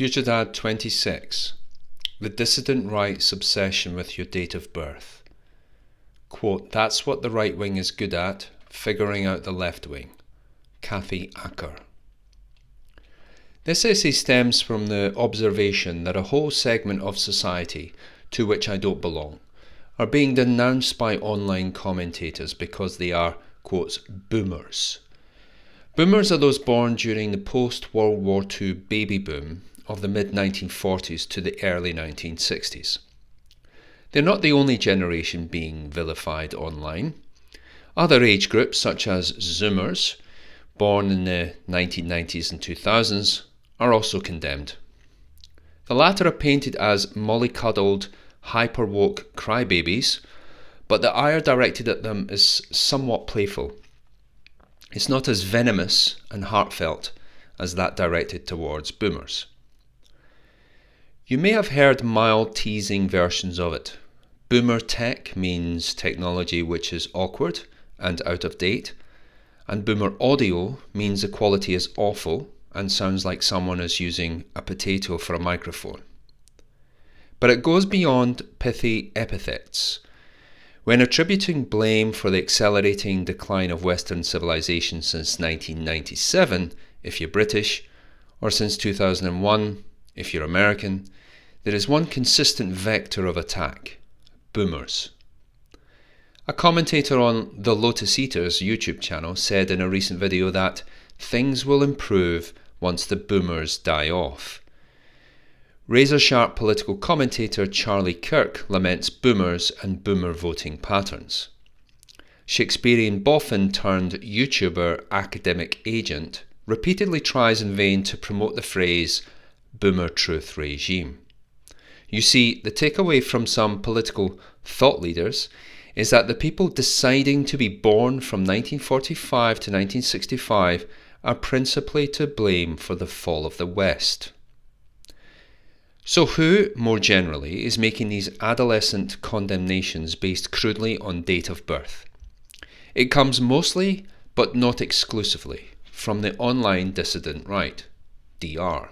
FutureDad 26. The dissident right's obsession with your date of birth. Quote, "That's what the right wing is good at, figuring out the left wing." Kathy Acker. This essay stems from the observation that a whole segment of society, to which I don't belong, are being denounced by online commentators because they are, quotes, boomers. Boomers are those born during the post-World War II baby boom of the mid-1940s to the early 1960s. They're not the only generation being vilified online. Other age groups, such as Zoomers, born in the 1990s and 2000s, are also condemned. The latter are painted as mollycoddled, hyper-woke crybabies, but the ire directed at them is somewhat playful. It's not as venomous and heartfelt as that directed towards boomers. You may have heard mild teasing versions of it. Boomer tech means technology which is awkward and out of date, and boomer audio means the quality is awful and sounds like someone is using a potato for a microphone. But it goes beyond pithy epithets. When attributing blame for the accelerating decline of Western civilization since 1997, if you're British, or since 2001, if you're American, there is one consistent vector of attack: boomers. A commentator on the Lotus Eaters YouTube channel said in a recent video that things will improve once the boomers die off. Razor-sharp political commentator Charlie Kirk laments boomers and boomer voting patterns. Shakespearean boffin turned YouTuber academic agent repeatedly tries in vain to promote the phrase boomer truth regime. You see, the takeaway from some political thought leaders is that the people deciding to be born from 1945 to 1965 are principally to blame for the fall of the West. So who, more generally, is making these adolescent condemnations based crudely on date of birth? It comes mostly, but not exclusively, from the online dissident right, DR.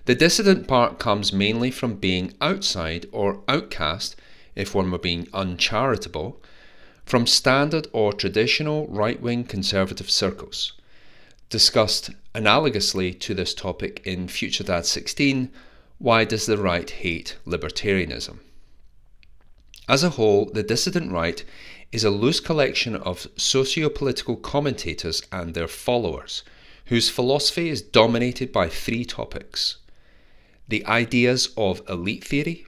The dissident part comes mainly from being outside or outcast, if one were being uncharitable, from standard or traditional right-wing conservative circles, discussed analogously to this topic in FutureDad 16, Why Does the Right Hate Libertarianism? As a whole, the dissident right is a loose collection of socio-political commentators and their followers, whose philosophy is dominated by three topics: the ideas of elite theory,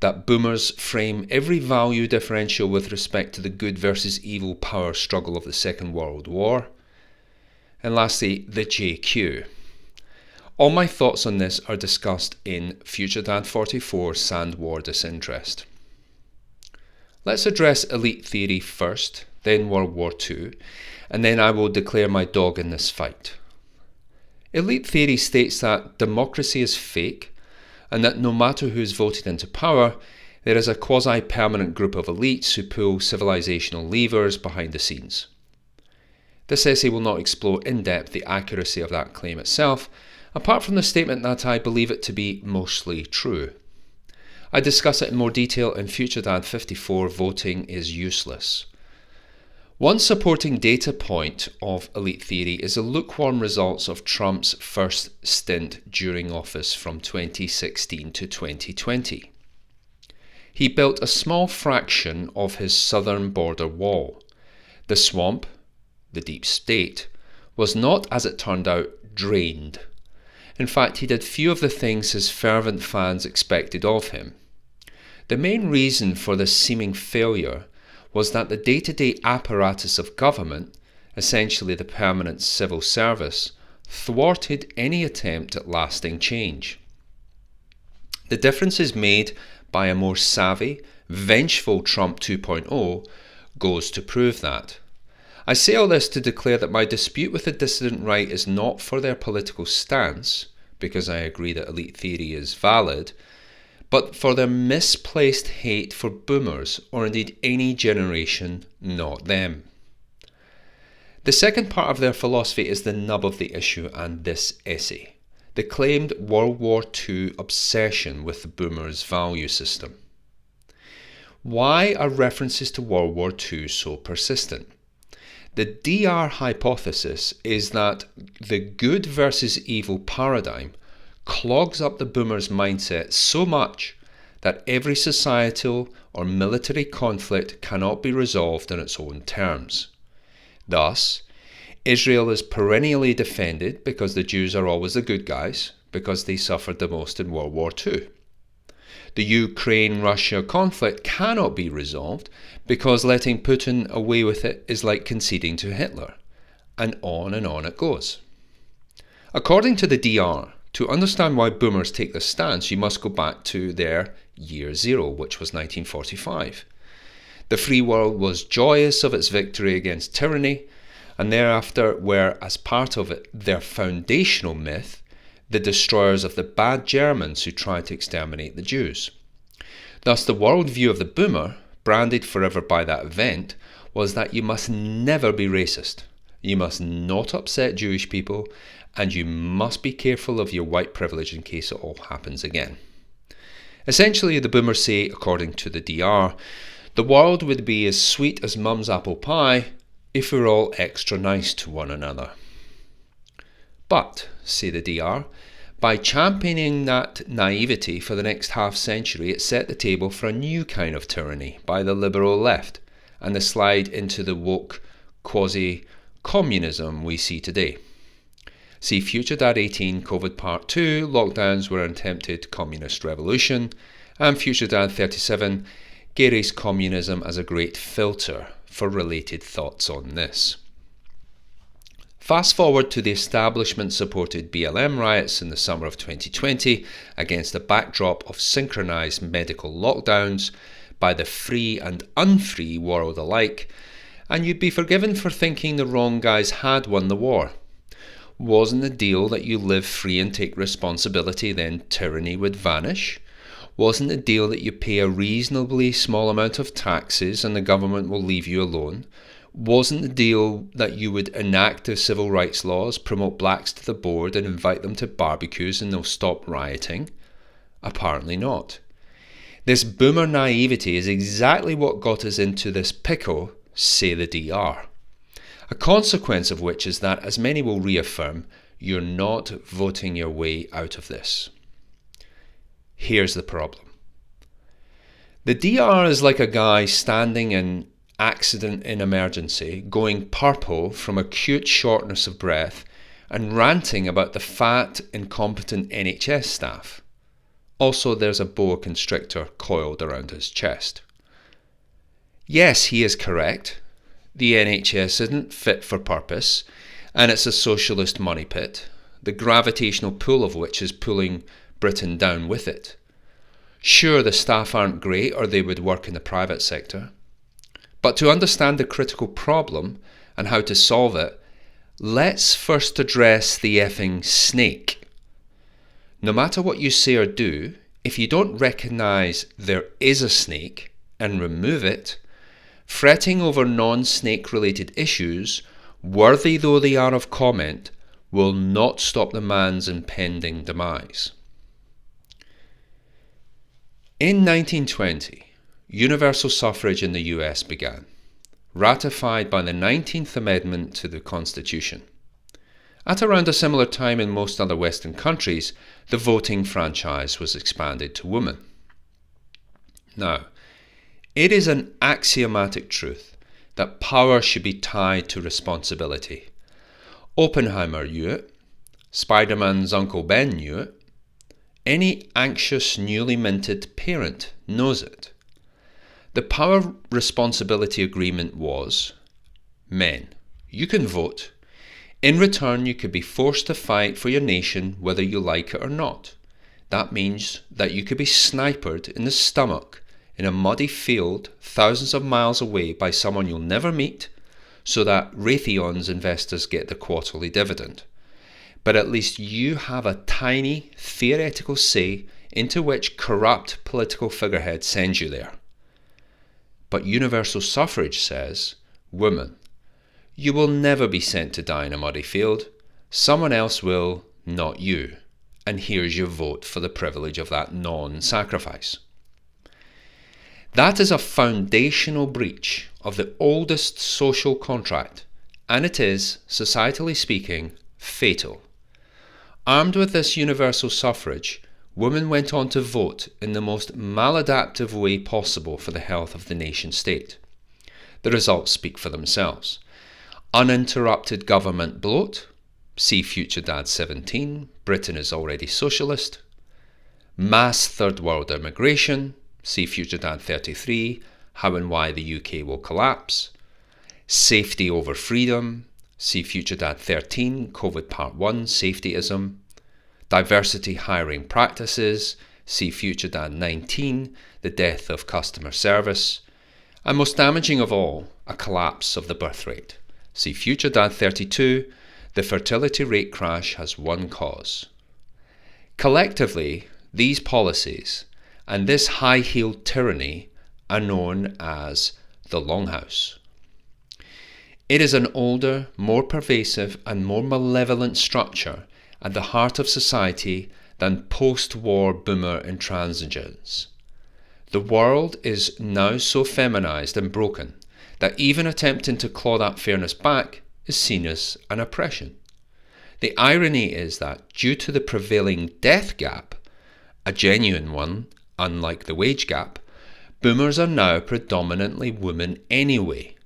that boomers frame every value differential with respect to the good versus evil power struggle of the Second World War, and lastly, the JQ. All my thoughts on this are discussed in FutureDad 44, Sand War Disinterest. Let's address elite theory first, then World War II, and then I will declare my dog in this fight. Elite theory states that democracy is fake, and that no matter who is voted into power, there is a quasi-permanent group of elites who pull civilizational levers behind the scenes. This essay will not explore in depth the accuracy of that claim itself, apart from the statement that I believe it to be mostly true. I discuss it in more detail in FutureDad 54, Voting is Useless. One supporting data point of elite theory is the lukewarm results of Trump's first stint during office from 2016 to 2020. He built a small fraction of his southern border wall. The swamp, the deep state, was not, as it turned out, drained. In fact, he did few of the things his fervent fans expected of him. The main reason for this seeming failure was that the day-to-day apparatus of government, essentially the permanent civil service, thwarted any attempt at lasting change. The difference is made by a more savvy, vengeful Trump 2.0 goes to prove that. I say all this to declare that my dispute with the dissident right is not for their political stance, because I agree that elite theory is valid, but for their misplaced hate for boomers, or indeed any generation not them. The second part of their philosophy is the nub of the issue and this essay. the claimed World War II obsession with the boomers' value system. Why are references to World War II so persistent? The DR hypothesis is that the good versus evil paradigm clogs up the boomers' mindset so much that every societal or military conflict cannot be resolved on its own terms. Thus, Israel is perennially defended because the Jews are always the good guys, because they suffered the most in World War II. The Ukraine-Russia conflict cannot be resolved because letting Putin away with it is like conceding to Hitler, and on it goes. According to the DR, to understand why boomers take this stance, you must go back to their year zero, which was 1945. The free world was joyous of its victory against tyranny, and thereafter were, as part of it, their foundational myth, the destroyers of the bad Germans who tried to exterminate the Jews. Thus, the worldview of the boomer, branded forever by that event, was that you must never be racist, you must not upset Jewish people, and you must be careful of your white privilege in case it all happens again. Essentially, the boomers say, according to the DR, the world would be as sweet as mum's apple pie if we were all extra nice to one another. But, say the DR, by championing that naivety for the next half-century, it set the table for a new kind of tyranny by the liberal left, and the slide into the woke quasi-communism we see today. See FutureDad 18, COVID Part 2, Lockdowns Were an Attempted Communist Revolution, and FutureDad 37, Gary's Communism as a Great Filter, for related thoughts on this. Fast forward to the establishment-supported BLM riots in the summer of 2020 against a backdrop of synchronized medical lockdowns by the free and unfree world alike, and you'd be forgiven for thinking the wrong guys had won the war. Wasn't the deal that you live free and take responsibility, then tyranny would vanish? Wasn't the deal that you pay a reasonably small amount of taxes and the government will leave you alone? Wasn't the deal that you would enact the civil rights laws, promote blacks to the board and invite them to barbecues and they'll stop rioting? Apparently not. This boomer naivety is exactly what got us into this pickle, say the DR. A consequence of which is that, as many will reaffirm, you're not voting your way out of this. Here's the problem. The DR is like a guy standing in accident in emergency, going purple from acute shortness of breath and ranting about the fat, incompetent NHS staff. Also, there's a boa constrictor coiled around his chest. Yes, he is correct. The NHS isn't fit for purpose, and it's a socialist money pit, the gravitational pull of which is pulling Britain down with it. Sure, the staff aren't great, or they would work in the private sector. But to understand the critical problem and how to solve it, let's first address the effing snake. No matter what you say or do, if you don't recognise there is a snake and remove it, fretting over non-snake related issues, worthy though they are of comment, will not stop the man's impending demise. In 1920, universal suffrage in the US began, ratified by the 19th Amendment to the Constitution. At around a similar time in most other Western countries, the voting franchise was expanded to women. Now, it is an axiomatic truth that power should be tied to responsibility. Oppenheimer knew it, Spider-Man's Uncle Ben knew it, any anxious newly minted parent knows it. The power responsibility agreement was, men, you can vote. In return, you could be forced to fight for your nation whether you like it or not. That means that you could be sniped in the stomach in a muddy field thousands of miles away by someone you'll never meet, so that Raytheon's investors get the quarterly dividend. But at least you have a tiny theoretical say into which corrupt political figurehead sends you there. But universal suffrage says, women, you will never be sent to die in a muddy field. Someone else will, not you. and here's your vote for the privilege of that non-sacrifice. That is a foundational breach of the oldest social contract, and it is, societally speaking, fatal. Armed with this universal suffrage, women went on to vote in the most maladaptive way possible for the health of the nation-state. The results speak for themselves. Uninterrupted government bloat, see FutureDad 17, Britain is already socialist. Mass third world immigration, see FutureDad 33, how and why the UK will collapse. Safety over freedom, see FutureDad 13, COVID Part 1, Safetyism. Diversity hiring practices, see FutureDad 19, the death of customer service. And most damaging of all, a collapse of the birth rate. See FutureDad 32, the fertility rate crash has one cause. Collectively, these policies and this high-heeled tyranny are known as the Longhouse. It is an older, more pervasive and more malevolent structure at the heart of society than post-war boomer intransigence. The world is now so feminized and broken that even attempting to claw that fairness back is seen as an oppression. The irony is that due to the prevailing death gap, a genuine one, unlike the wage gap, boomers are now predominantly women anyway.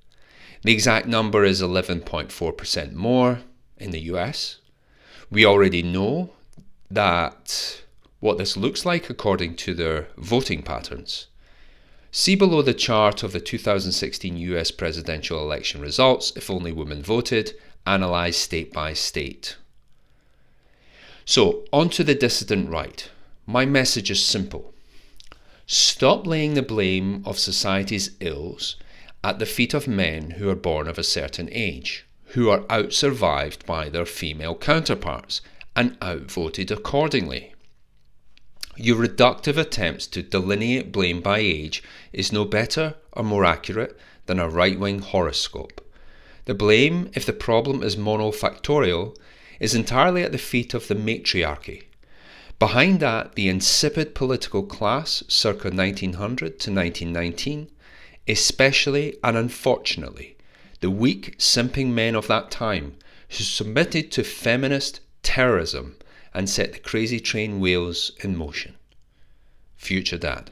The exact number is 11.4% more in the US. We already know that what this looks like according to their voting patterns. See below the chart of the 2016 US presidential election results, if only women voted, analysed state by state. So, on to the dissident right. My message is simple. Stop laying the blame of society's ills at the feet of men who are born of a certain age, who are out-survived by their female counterparts and outvoted accordingly. Your reductive attempts to delineate blame by age is no better or more accurate than a right-wing horoscope. The blame, if the problem is monofactorial, is entirely at the feet of the matriarchy. Behind that, the insipid political class circa 1900 to 1919, especially and unfortunately, the weak, simping men of that time who submitted to feminist terrorism and set the crazy train wheels in motion. FutureDad.